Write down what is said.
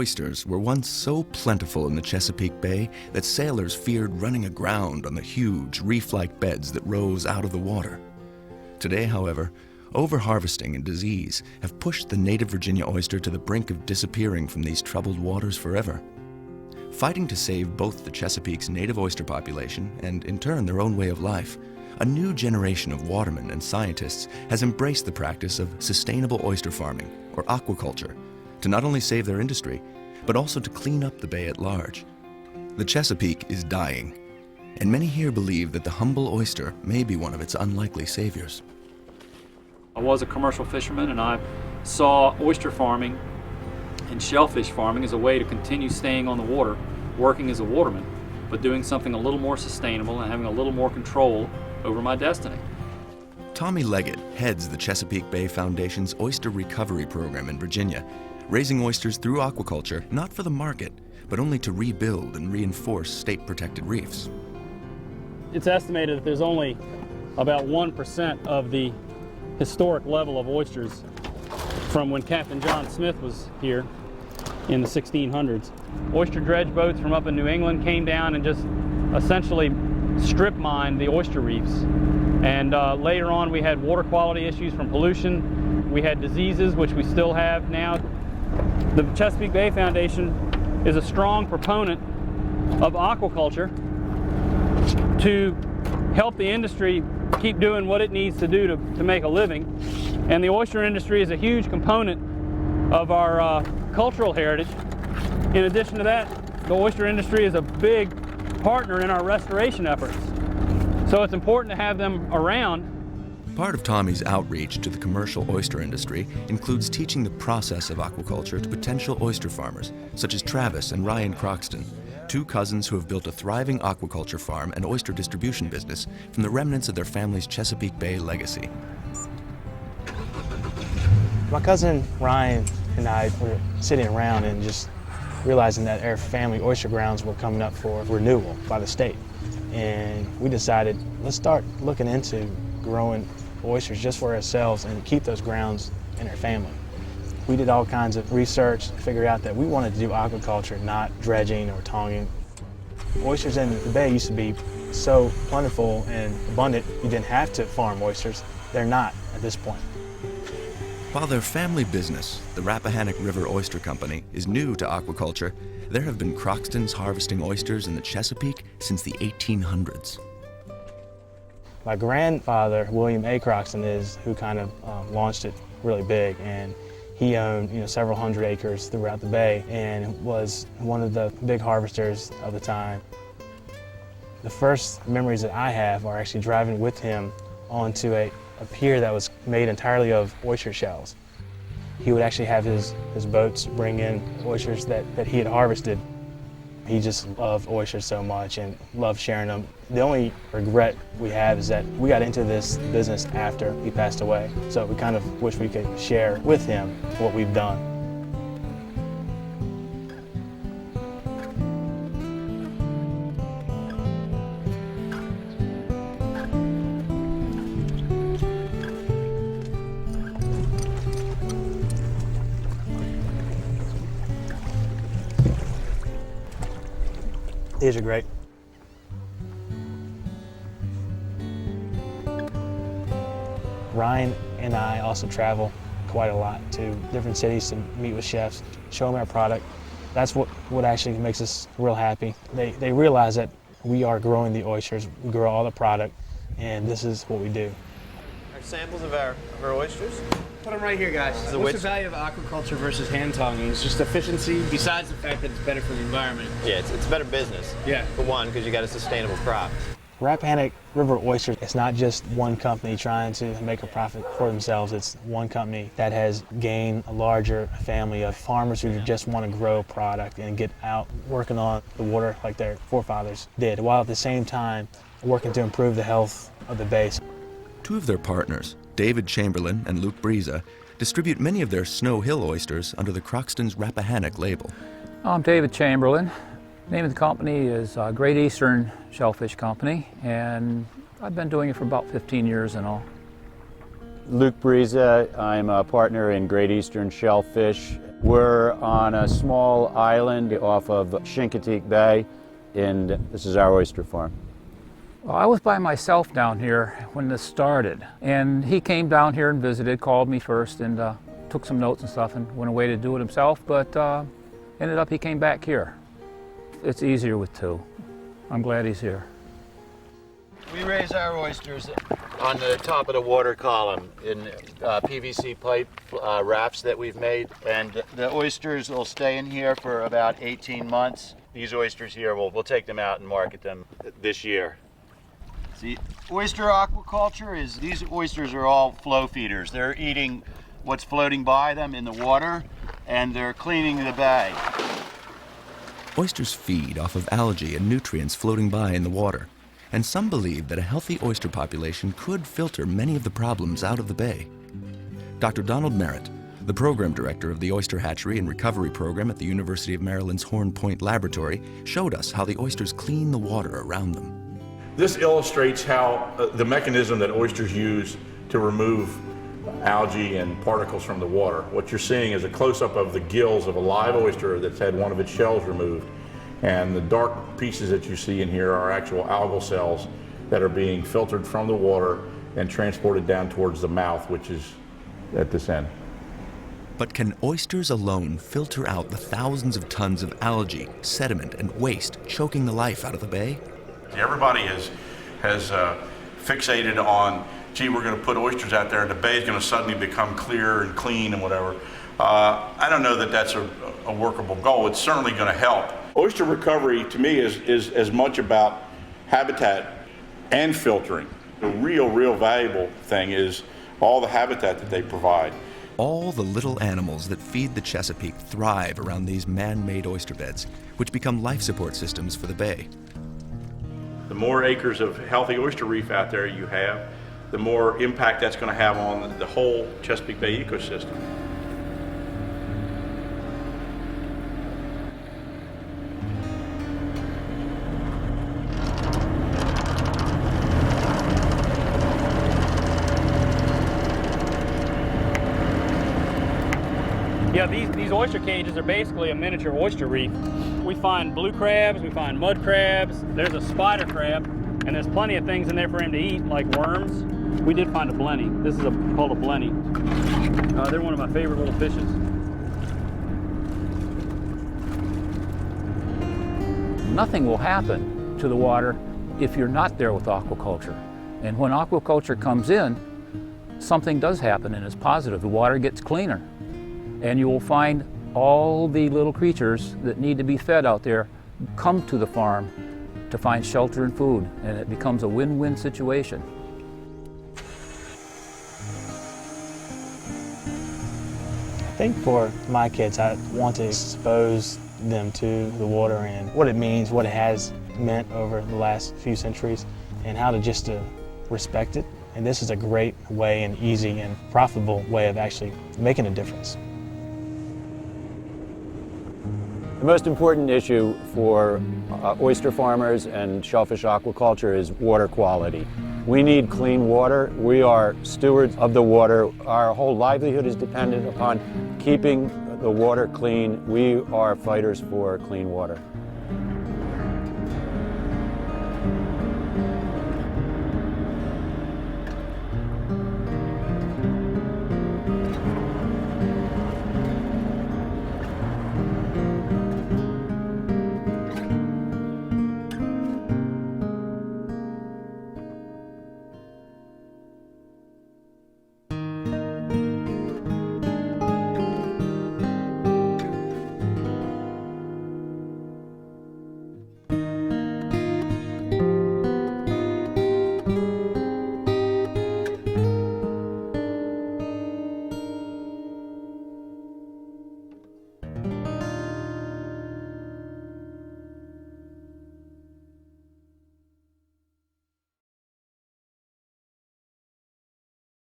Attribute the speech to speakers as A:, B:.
A: Oysters were once so plentiful in the Chesapeake Bay that sailors feared running aground on the huge reef-like beds that rose out of the water. Today, however, overharvesting and disease have pushed the native Virginia oyster to the brink of disappearing from these troubled waters forever. Fighting to save both the Chesapeake's native oyster population and, in turn, their own way of life, a new generation of watermen and scientists has embraced the practice of sustainable oyster farming, or aquaculture, to not only save their industry, but also to clean up the bay at large. The Chesapeake is dying, and many here believe that the humble oyster may be one of its unlikely saviors.
B: I was a commercial fisherman, and I saw oyster farming and shellfish farming as a way to continue staying on the water, working as a waterman, but doing something a little more sustainable and having a little more control over my destiny.
A: Tommy Leggett heads the Chesapeake Bay Foundation's Oyster Recovery Program in Virginia, raising oysters through aquaculture, not for the market, but only to rebuild and reinforce state-protected reefs.
B: It's estimated that there's only about 1% of the historic level of oysters from when Captain John Smith was here in the 1600s. Oyster dredge boats from up in New England came down and just essentially strip mined the oyster reefs. And later on we had water quality issues from pollution. We had diseases, which we still have now. The Chesapeake Bay Foundation is a strong proponent of aquaculture to help the industry keep doing what it needs to do to make a living. And the oyster industry is a huge component of our cultural heritage. In addition to that, the oyster industry is a big partner in our restoration efforts. So it's important to have them around.
A: Part of Tommy's outreach to the commercial oyster industry includes teaching the process of aquaculture to potential oyster farmers, such as Travis and Ryan Croxton, two cousins who have built a thriving aquaculture farm and oyster distribution business from the remnants of their family's Chesapeake Bay legacy.
C: My cousin Ryan and I were sitting around and just realizing that our family oyster grounds were coming up for renewal by the state. And we decided, let's start looking into growing oysters just for ourselves and keep those grounds in our family. We did all kinds of research to figure out that we wanted to do aquaculture, not dredging or tonging. Oysters in the bay used to be so plentiful and abundant, you didn't have to farm oysters. They're not at this point.
A: While their family business, the Rappahannock River Oyster Company, is new to aquaculture, there have been Croxtons harvesting oysters in the Chesapeake since the 1800s.
C: My grandfather, William A. Croxton, is who kind of launched it really big, and he owned several hundred acres throughout the bay and was one of the big harvesters of the time. The first memories that I have are actually driving with him onto a pier that was made entirely of oyster shells. He would actually have his boats bring in oysters that he had harvested. He just loved oysters so much and loved sharing them. The only regret we have is that we got into this business after he passed away, so we kind of wish we could share with him what we've done. These are great. Ryan and I also travel quite a lot to different cities to meet with chefs, show them our product. That's what actually makes us real happy. They realize that we are growing the oysters, we grow all the product, and this is what we do.
D: Our samples of our oysters.
E: Put them right here, guys. What's the value of aquaculture versus hand tonging? It's just efficiency, besides the fact that it's better for the environment.
D: Yeah, it's better business.
E: Yeah.
D: For one, because you got a sustainable crop.
C: Rappahannock River Oysters, it's not just one company trying to make a profit for themselves. It's one company that has gained a larger family of farmers who just want to grow product and get out working on the water like their forefathers did, while at the same time working to improve the health of the bay.
A: Two of their partners, David Chamberlain and Luke Briza, distribute many of their Snow Hill oysters under the Croxton's Rappahannock label.
F: I'm David Chamberlain. The name of the company is Great Eastern Shellfish Company, and I've been doing it for about 15 years in all.
G: Luke Briza, I'm a partner in Great Eastern Shellfish. We're on a small island off of Chesapeake Bay, and this is our oyster farm.
F: Well, I was by myself down here when this started, and he came down here and visited, called me first, and took some notes and stuff and went away to do it himself, but ended up he came back here. It's easier with two. I'm glad he's here.
G: We raise our oysters on the top of the water column in PVC pipe rafts that we've made, and the oysters will stay in here for about 18 months. These oysters here, we'll take them out and market them this year. See, oyster aquaculture is, these oysters are all flow feeders. They're eating what's floating by them in the water, and they're cleaning the bay.
A: Oysters feed off of algae and nutrients floating by in the water, and some believe that a healthy oyster population could filter many of the problems out of the bay. Dr. Donald Merritt, the program director of the Oyster Hatchery and Recovery Program at the University of Maryland's Horn Point Laboratory, showed us how the oysters clean the water around them.
H: This illustrates how the mechanism that oysters use to remove algae and particles from the water. What you're seeing is a close-up of the gills of a live oyster that's had one of its shells removed. And the dark pieces that you see in here are actual algal cells that are being filtered from the water and transported down towards the mouth, which is at this end.
A: But can oysters alone filter out the thousands of tons of algae, sediment, and waste choking the life out of the bay?
H: Everybody has fixated on, gee, we're going to put oysters out there and the bay is going to suddenly become clear and clean and whatever. I don't know that that's a workable goal. It's certainly going to help. Oyster recovery, to me, is as much about habitat and filtering. The real valuable thing is all the habitat that they provide.
A: All the little animals that feed the Chesapeake thrive around these man-made oyster beds, which become life support systems for the bay.
H: The more acres of healthy oyster reef out there you have, the more impact that's going to have on the whole Chesapeake Bay ecosystem.
B: Yeah, these oyster cages are basically a miniature oyster reef. We find blue crabs, we find mud crabs, there's a spider crab, and there's plenty of things in there for him to eat, like worms. We did find a blenny. This is called a blenny. They're one of my favorite little fishes.
F: Nothing will happen to the water if you're not there with aquaculture. And when aquaculture comes in, something does happen and it's positive. The water gets cleaner. And you will find all the little creatures that need to be fed out there come to the farm to find shelter and food, and it becomes a win-win situation.
C: I think for my kids, I want to expose them to the water and what it means, what it has meant over the last few centuries, and how to respect it. And this is a great way, and easy and profitable way of actually making a difference.
G: The most important issue for oyster farmers and shellfish aquaculture is water quality. We need clean water. We are stewards of the water. Our whole livelihood is dependent upon keeping the water clean. We are fighters for clean water.